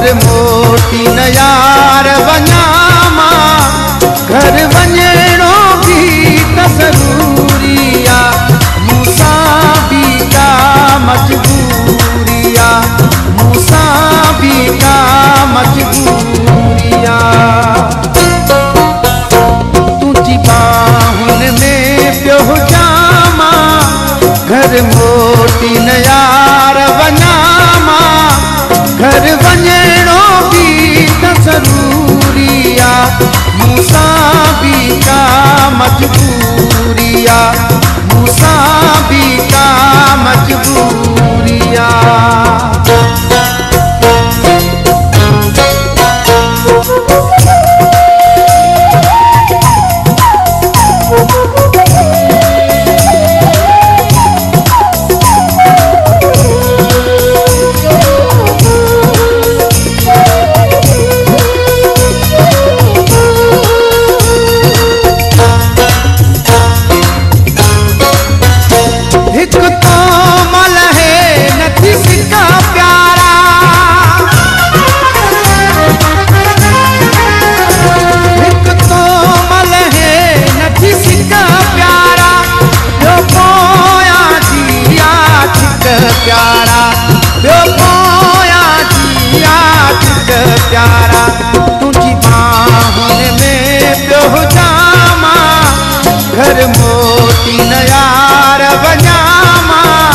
घर मोटी न यार वञा मां, घर वञणो भी त ज़रूरी आ, मूंसां भी का मजबूरी आ, मूंसां भी का मजबूरी आ। तुझी बाहुनि में पियो जामा, घर मोटी न यार वञा मां, घर वञणो भी त ज़रूरी आ, मूंसां भी का मजबूरी आ, मूंसां भी का मजबूरी आ। प्यारा तुझी बाहुनि में पियो जामा, घर मोटी न यार वञा मां,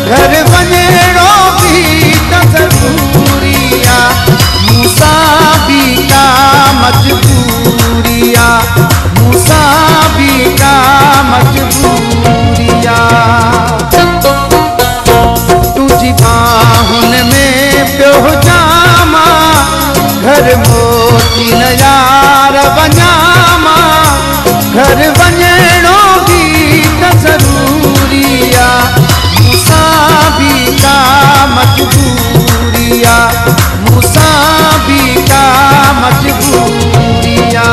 घर वञणो भी त ज़रूरी आ, मूंसां भी का मजबूरी आ, मूंसां भी का मजबूरी आ। तुझी बाहुनि में पियो जामा, घर मोटी न यार वञा मां, घर वञणो भी त ज़रूरी आ, मूंसां भी का मजबूरी आ, मूंसां भी का मजबूरी आ।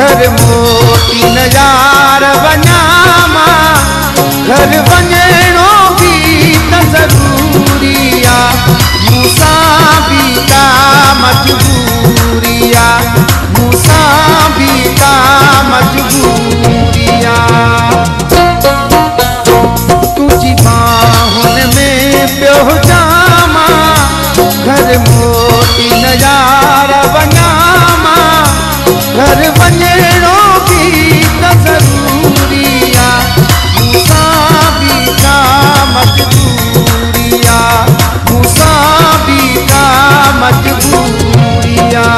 घर मोटी न यार वञा मां, घर वञणो भी त ज़रूरी आ, मूंसां भी का मजबूरी आ, मूंसां भी का मजबूरी आ। तुझी बाहुनि में पियो जामा, घर मोटी न यार वञा मां, घर वञणो भी त ज़रूरी आ, मूंसां भी का मजबूरी आ, मूंसां भी का मजबूरी आ।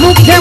मुखे